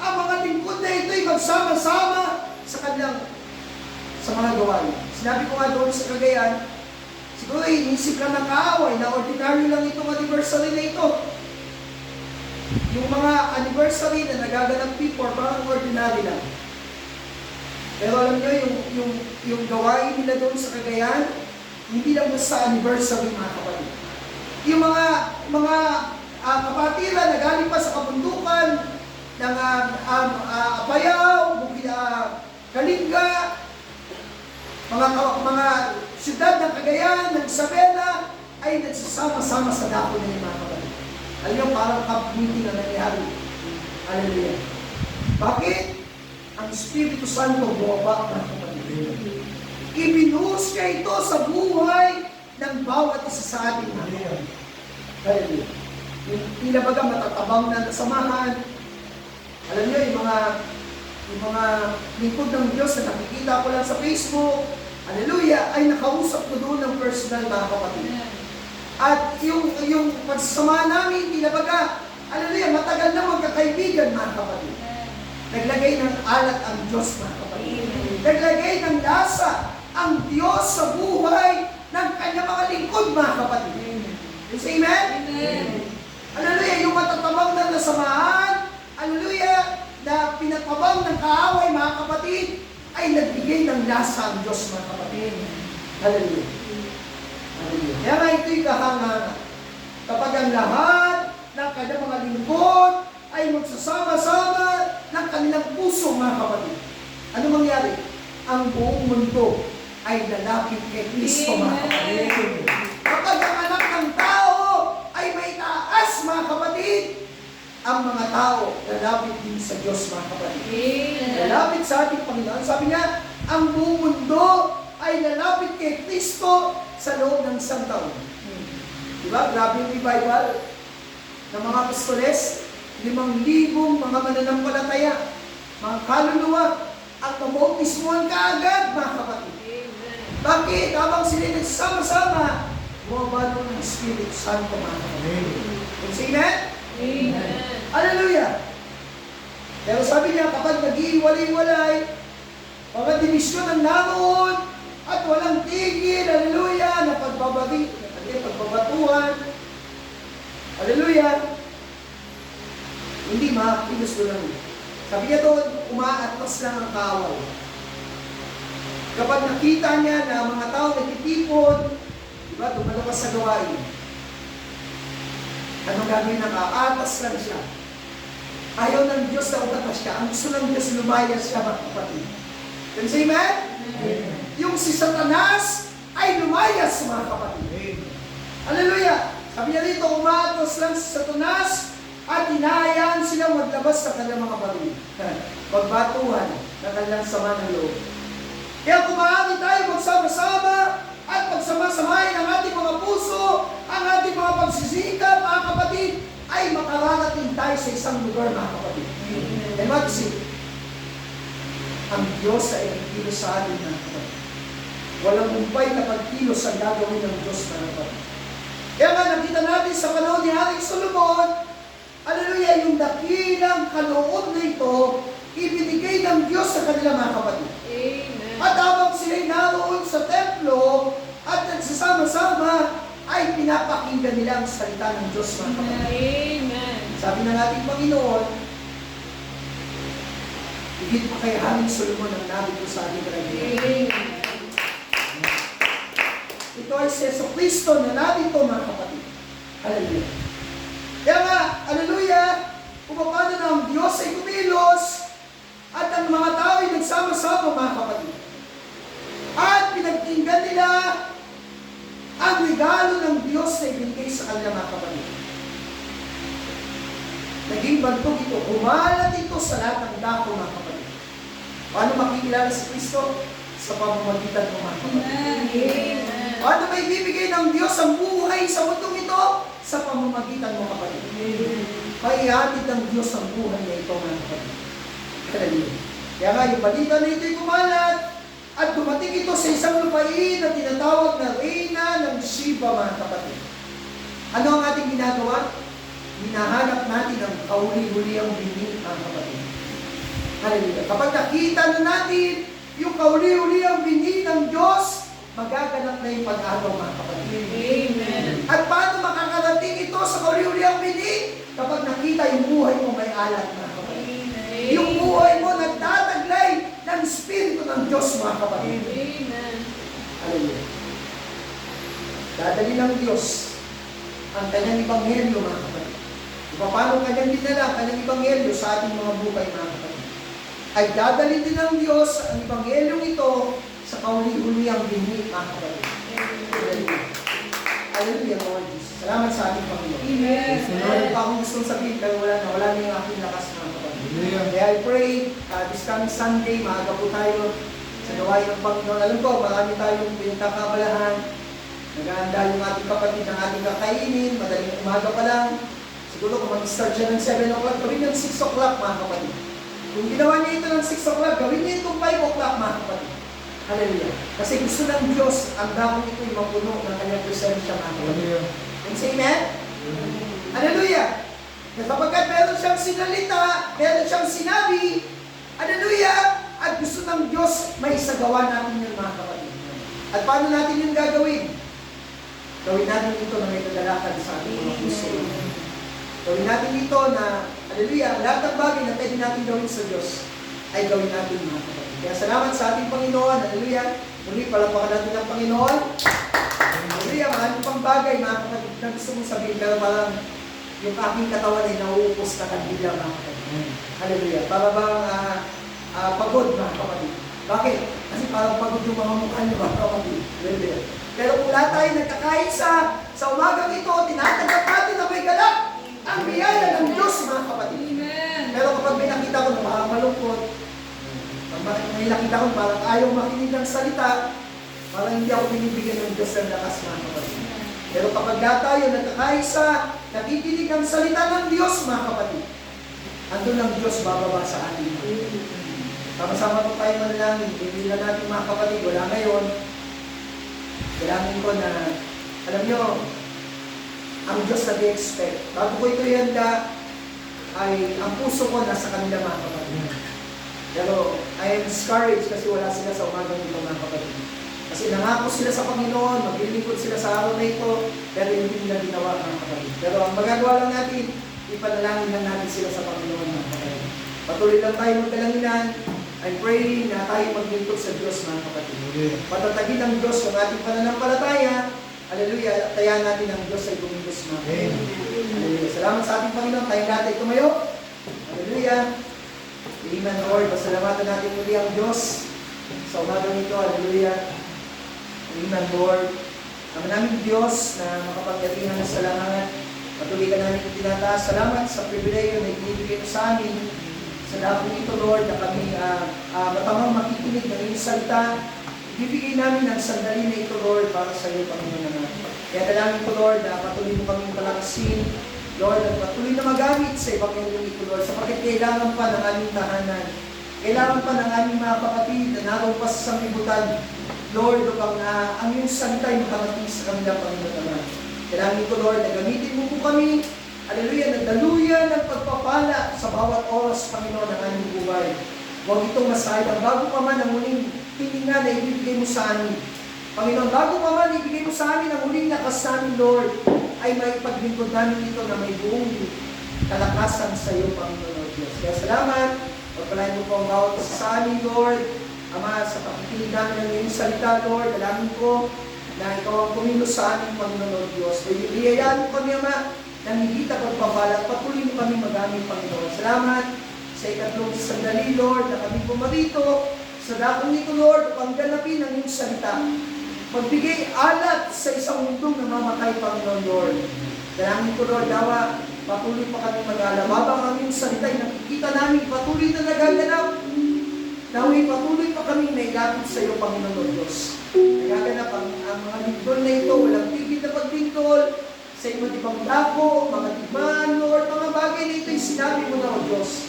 ang mga lingkod na ito ay magsama-sama sa kanilang, sa mga gawain. Sinabi ko nga doon sa Cagayan, siguro inisip lang ng kaaway na ordinary lang itong anniversary na ito. Yung mga anniversary na nagaganap before, parang ordinary lang. Pero alam nyo, yung gawain nila doon sa Cagayan, hindi lang basta anniversary, mga kapatid. Yung mga kapatiran na galing pa sa kabundukan ng Apayao, Kalinga, mga siyudad ng Cagayan, ng Isabela, ay nagsasama-sama sa dako na yung mga kapatid. Alam nyo, parang cup-meeting na nangyari. Hallelujah. Bakit? Ang Espiritu Santo bumaba, mga kapatid. Ibinuhos niya ito sa buhay ng bawat isa sa ating mga kapatid. Hallelujah. Yung tila baga matatabang na nasamahan. Alam nyo, yung mga lingkod ng Diyos na nakikita ko lang sa Facebook, hallelujah, ay nakausap ko doon ng personal, mga kapatid. At yung pagsasama namin, tila baga, hallelujah, matagal na magkakaibigan, mga kapatid. Naglagay ng alat ang Diyos, mga kapatid. Naglagay ng lasa ang Diyos sa buhay ng kanyang mga lingkod, mga kapatid. You say amen? Amen. Hallelujah, yung matatabang na nasamahan, hallelujah, na pinatabang ng kaaway, mga kapatid, ay nagbigay ng lasa ang Diyos, mga kapatid. Hallelujah. Hallelujah. Kaya nga ito'y kahangahan. Kapag ang lahat ng kanyang mga lingkod ay magsasama-sama ng kanilang puso, mga kapatid. Ano mangyari? Ang buong mundo ay lalapit kay Kristo, mga kapatid. Kapag ang anak ng tao ay may taas, mga kapatid, ang mga tao lalapit din sa Diyos, mga kapatid. Lalapit sa ating Panginoon. Sabi niya, ang buong mundo ay lalapit kay Kristo sa loob ng isang taon. Diba? Grabe yung revival ng mga pastores, 5,000 mga mananampalataya, mga kaluluwa, at mabautismuhan kaagad, mga kapatid. Bakit? Habang sila nagsama-sama, bumabalo ng Espiritu Santo, mga kapatid. Amen? Amen. Hallelujah! Pero sabi niya, kapag nag-iwalay-walay, mga dimisyon ang naroon, at walang tigil, hallelujah, na pagbabatuhan, hallelujah, hindi makikilos doon. Sabi niya doon, umaatras lang ang kaaway. Kapag nakita niya na mga tao nagtitipon, diba, tumalabas sa gawain, anong gagawin ng aatas lang siya? Ayaw ng Diyos na umatas siya. Ang gusto ng Diyos lumayas siya, mga kapatid. Can you say amen? Amen. Yung si Satanas ay lumayas, mga kapatid. Hallelujah! Sabi niya dito, umatos lang si Satanas at hinahayaan silang maglabas sa kanilang mga baril. Magbatuhan na kanilang sama ng loob. Kaya kung maaari tayo magsama-sama at pagsama-samahin ang ating mga puso, ang ating mga pagsisikap, mga kapatid, ay makararating tayo sa isang lugar, mga kapatid. And what is it? Ang Diyos ay nagkilos sa atin, mga kapatid. Walang mumpay na pagkilos ang gagawin ng Diyos, mga kapatid. Kaya nga, nakita natin sa panahon ni Haring Solomon, hallelujah, yung dakilang kaloob na ito, ibinigay ng Diyos sa kanila, mga kapatid. Amen. At habang sila'y naroon sa templo at nagsasama-sama, ay pinapakinggan nila ang salita ng Diyos, mga kapatid. Amen. Sabi ng ating Panginoon, higit pa kay Haring Solomon ang nabi ko sa ating kaibigan. Amen. Ito ay si Yesu Cristo na nabi ito, mga kapatid. Hallelujah. Kaya nga, hallelujah, kung paano na ang Diyos ay kumilos at ang mga tao ay nagsama-sama, mga kapatid. At pinagkinggan nila ang regalo ng Diyos na ibigay sa kanila, mga kapatid. Naging bantog ito, kumalat ito sa lahat ng dako, mga kapatid. Paano makikilala si Kristo? Sa pamamagitan ng mga kapatid. Amen. Paano may bibigay ng Diyos ang buhay sa mundong ito? Sa pamamagitan ng kapatid. Maihatid ng Diyos ang buhay na ito, mga kapatid. Kaya nga, yung balita na ito'y kumalat at dumating ito sa isang lupain na tinatawag na Reyna ng Sheba, mga kapatid. Ano ang ating ginagawa? Hinahanap natin ang kauli-huli ang bini, mga kapatid. Hallelujah. Kapag nakita na natin yung kauli-huli ang bini ng Diyos, magaganap na yung pag-agaw, mga kapatid. Amen. At paano makakarating ito sa kauli-huli ang bini? Kapag nakita yung buhay mo may alat, mga kapatid. Yung buhay mo nagtataglay ng Espiritu ng Diyos, mga kapatid. Amen. Hallelujah. Dadali ng Diyos ang kanyang ibanghelyo, mga kapatid. Paano kanyang dinala ang kanyang ibanghelyo sa ating mga buhay, mga kapatid. Ay dadali din ng Diyos ang ibanghelyong ito sa kauli-huli ang bini, mga kapatid. Hallelujah. Hallelujah, Lord Jesus. Salamat sa ating Panginoon. Amen. Meron pa akong gustong sabihin, pero wala na yung aking lakas, mga kapatid. Hallelujah. Kaya I pray, this coming Sunday, maaga po tayo sa gawain ng Panginoon. Alam ko, marami tayong pinagkakabalahan. Naghahanda yung ating kapatid ng ating kakainin, madaling umaga pa lang. Siguro kung mag-start siya ng 7 o'clock, gawin ng 6 o'clock, mga kapatid. Kung ginawa niya ito ng 6 o'clock, gawin niya itong 5 o'clock, mga kapatid. Hallelujah. Kasi gusto ng Diyos ang dahon ito yung mapuno ng kanyang presensya, mga kapatid. Hallelujah. And say amen? Hallelujah. Kapagkat meron siyang sinalita, meron siyang sinabi, hallelujah, at gusto ng Diyos may isagawa natin yun, mga kapatid. At paano natin yun gagawin? Gawin natin ito na may kadalakan sa ating mga puso. Gawin natin ito na, hallelujah, lahat ng bagay na pwede natin gawin sa Diyos ay gawin natin, mga kapatid. Kaya salamat sa ating Panginoon, hallelujah. Muli, palapakan natin ang Panginoon. Hallelujah, maraming pang bagay, mga kapatid, na gusto mong sabihin, pero parang yung aking katawan ay nauupos na kandila, mga kapatid. Hallelujah. Para bang pagod, mga kapatid. Bakit? Kasi parang pagod yung mga mukha niyo, mga kapatid. Hallelujah. Pero kung lahat tayo nagkakaisa sa umagang ito, tinatanggap natin na may galak ang biyaya ng Diyos, mga kapatid. Amen. Pero kapag may nakita ko na parang malungkot, pag may nakita ko parang ayaw makinig ng salita, parang hindi ako binibigyan ng Diyos ng lakas, mga kapatid. Pero kapag lahat tayo nagkakaisa, nakikinig ang salita ng Diyos, mga kapatid, andun ang Diyos bababa sa atin. Sama-sama po tayo manalangin, hindi na natin, mga kapatid, wala ngayon. Kailangan ko na, alam nyo, ang Diyos nag-expect. Bago ko ito ihanda, ay ang puso ko nasa kanila, mga kapatid. Pero I am discouraged kasi wala sila sa umagang ito, mga kapatid. Kasi nangako sila sa Panginoon, maglilingkod sila sa araw na ito, pero hindi nila ginawa, mga kapatid. Pero ang magagawa lang natin, ipanalangin lang natin sila sa Panginoon, mga kapatid. Patuloy lang tayo magdalanginan. I'm praying na tayo maglingkod sa Diyos, mga kapatid. Patatagin ng Diyos yung ating pananampalataya. Hallelujah. At tayaan natin ang Diyos ay gumilos, mga kapatid. Hallelujah. Salamat sa ating Panginoon. Tayo natin tumayo. Hallelujah. Amen, Lord. Pasalamatan natin muli ang Diyos sa umagang ito. Hallelujah. Amen, Lord. Naman namin Diyos na makapagyatihan sa lahat. Patuloy ka namin itinataas. Salamat sa pribileyo na ibinibigay mo sa amin. Sa lahat ito, Lord, na kami matamang makikinig ng iyong salita. Ibibigay namin ang sandali na ito, Lord, para sa iyo, Panginoon naman. Kaya dalangin ko, Lord, na patuloy mo kaming palakasin. Lord, at patuloy na magamit sa Ebanghelyo ito, Lord, sapagkat kailangan pa ng aming tahanan. Kailangan pa ng aming mga kapatid na naroon pa sa sanglibutan. Lord, upang ang iyong salita ay makarating sa kanila, Panginoon naman. Kailangan ko, Lord, na gamitin mo po kami. Hallelujah, nagdaluyan ng pagpapala sa bawat oras, Panginoon, ng aming buhay. Huwag itong masayang. Bago pa man ang muling hininga na ibibigay mo sa amin. Panginoon, bago pa man ibigay mo sa amin ang muling lakas namin, Lord, ay may paglingkod namin ito na may buong kalakasan sa iyo, Panginoon, Lord Diyos. Kaya salamat. Pagpalain mo po ang bawat isa sa amin, Lord. Ama, sa pakikinig namin ng iyong salita, Lord, dalangin ko na ikaw ang kumilos sa amin, Panginoon, Lord Diyos. Biyayaan mo kami, Ama, nang hindi ka pagpapala, patuloy mo kami magamit, Panginoon. Salamat sa ikatlong sandali, Lord, na kami pumarito sa dakong nito, Lord, upang ganapin ang iyong salita. Magbigay alat sa isang mundong namamatay, Panginoon, Lord. Dalangin ko, Lord, dawa, patuloy pa kami mag-alababa ang aming salita, nakikita namin patuloy na nagaganap. Naway, patuloy pa kami nailapit sa iyo, Panginoon, Lord Diyos. Nagaganap ang mga lingkol na ito, walang tigil na paglingkol, sa iba't ibang dako, mga timan, Lord, mga bagay na ito'y sinabi mo na, O Diyos.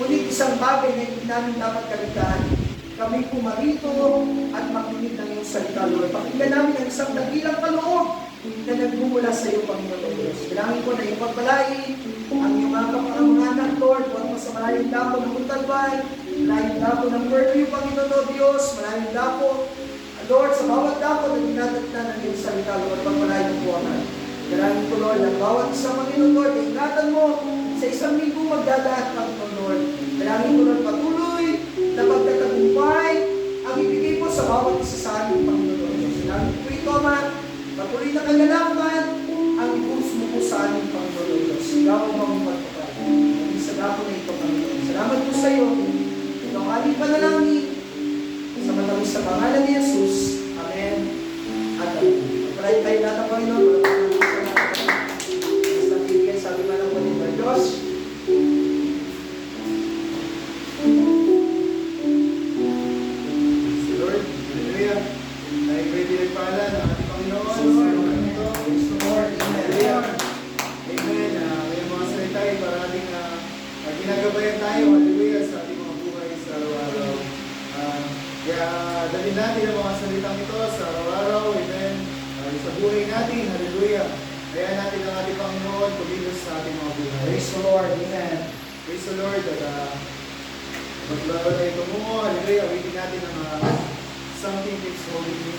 Ngunit isang bagay na hindi namin dapat kaligtaan. Kami pumarito at makinig ng iyong salita, Lord. Pakinggan namin ang isang dakilang kaloob na nagmumula sa iyo, Panginoon, O Diyos. Kailangan ko na iyong pagpalain ang iyong mga anak, Lord, huwag mo sa malayong dako ng Muntalban, malayong dako ng Perfume, Panginoon, O Diyos, malayong dako, Lord, sa bawat dako na dinadatnan ng iyong salita, Lord, pagpalain mo po, Amen. Dalangin ko, Lord, ang bawat isang Panginoon, Lord, ingatan mo sa isang linggo magdadaan, Panginoon, Lord. Dalangin ko, Lord, patuloy na pagkatagumpay ang ibigay mo sa bawat isa sa amin, Panginoon, Lord. Dalangin ko ito, Ama, patuloy na kagalaman ang ibuhos mo po sa amin, Panginoon, Lord. Ikaw ang mamapagpapay. Sa dako na ito, Panginoon. Salamat po sa iyo. Ito ang aming panalangin sa matamis sa pangalan ni Jesus. Amen. At amen. Pagpalain tayo natin, Panginoon. Sabi man ng Panginoon Diyos, Si Lord, hallelujah. Tayo pwede nagpala ng ating Panginoon. Lord, Hallelujah. Amen. May mga salita ay parating ginagabayan tayo, hallelujah, sa ating mga buhay sa araw-araw. Kaya dalhin natin ang mga salitang ito sa araw-araw, amen. Sa buhay natin, hallelujah. Kaya natin ang ating Panginoon kumilos sa ating mga buhay. Praise the Lord, Amen. Praise the Lord. At maglaro tayo tumungo. Hallelujah. Awitin natin ang something keeps holding me.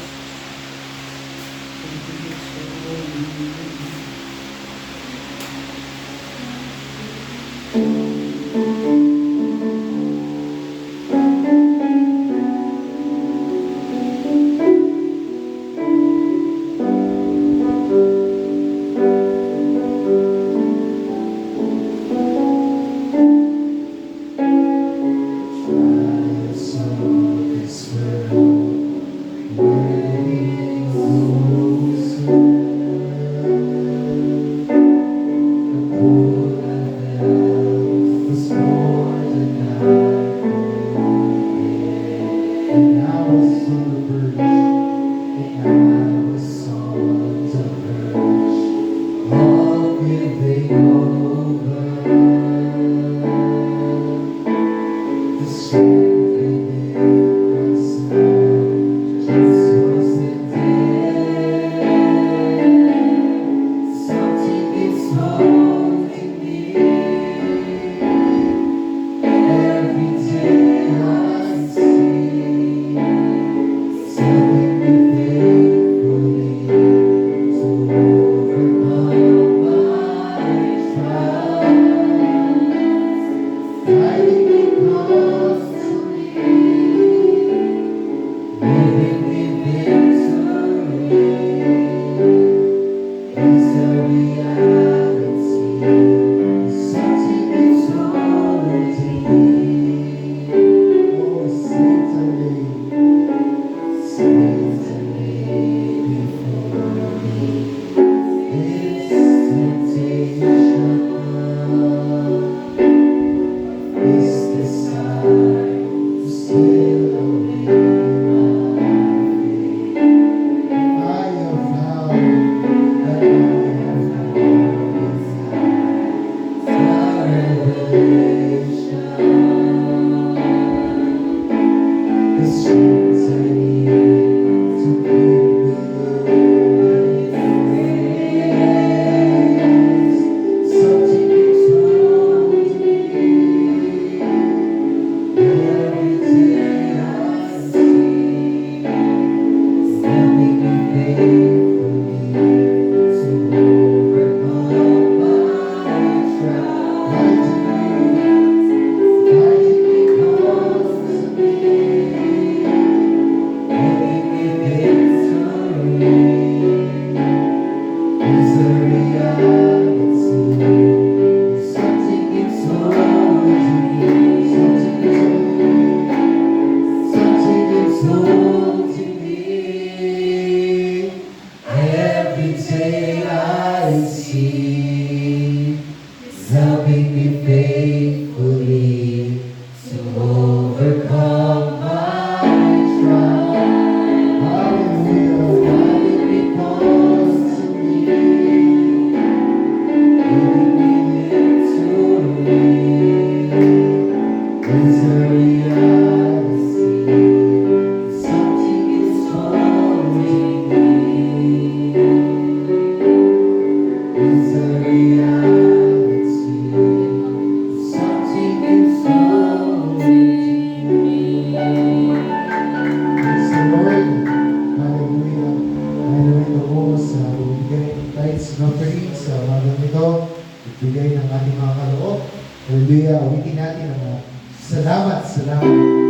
sa offering sa umagang ito, ibigay ng ating mga kaloob. Hallelujah. Awitin natin ang mga salamat, salamat.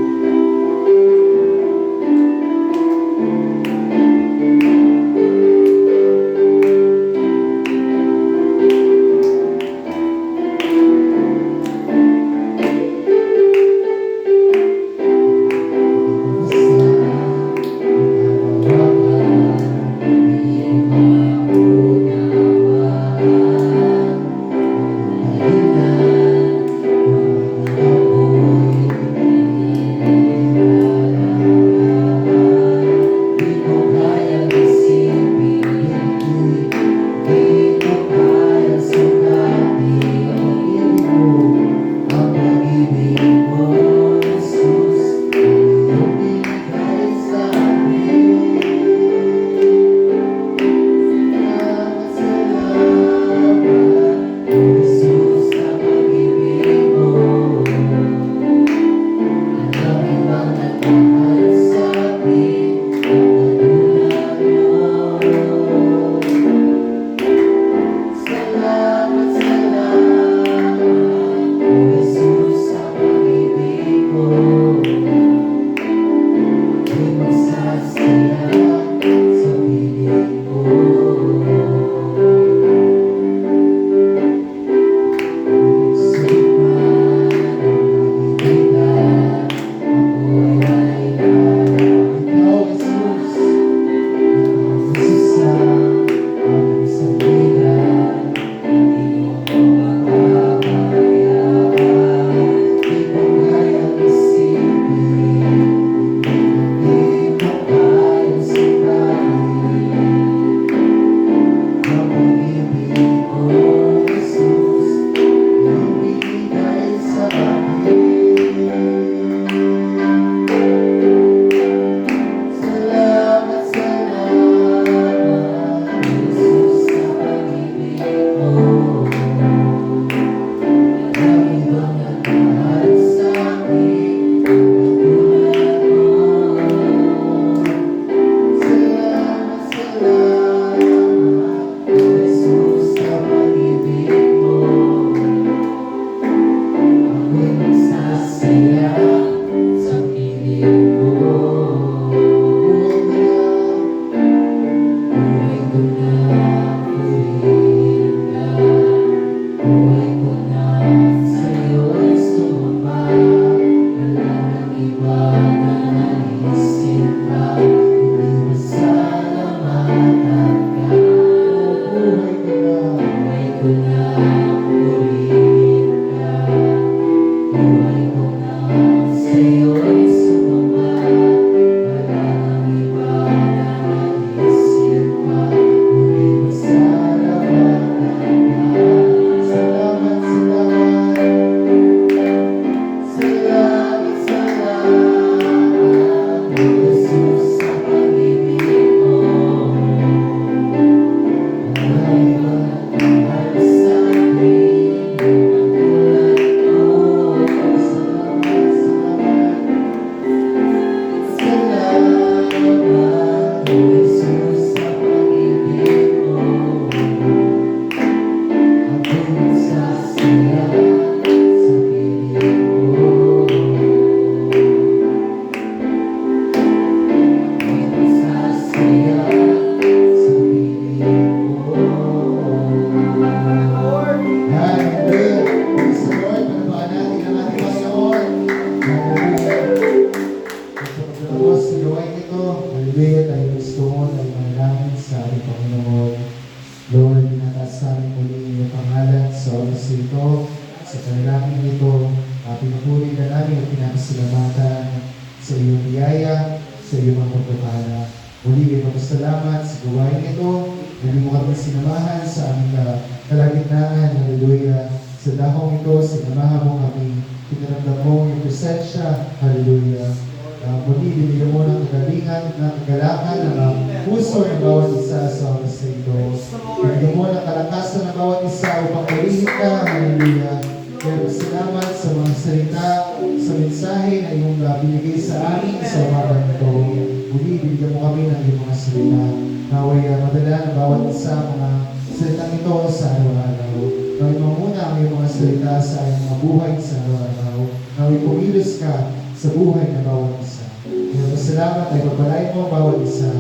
salitang ito sa araw-araw. Naway mamuna ang iyong mga salita sa aming mga buhay sa araw-araw. Naway pumilos ka sa buhay ng bawat isa. Kaya salamat ay pagpalain mo ang bawat isa.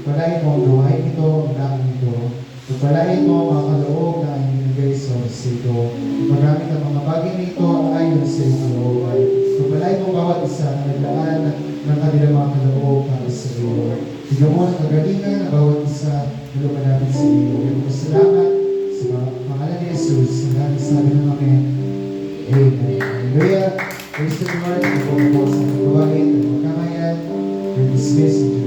Pagpalain mo ang gawain ito, ang langin ito. Pagpalain mo ang mga kaloob na ang binigay sa oras ito. Magamit ang mga bagay na ito ang ayon sa iyong kalooban. Pagpalain mo ang bawat isa na naglaan ng kanilang mga kaloob para sa iyo. Bigyan mo ng kagalingan ang bawat isa na lumalapit sa iyo. Kaya salamat sa pangalan ni Jesus. Salamat sa amin ng Amen. Amen. Hallelujah. Praise the Lord. Ito po sa gawain ng mga kamayan. We're dismissed.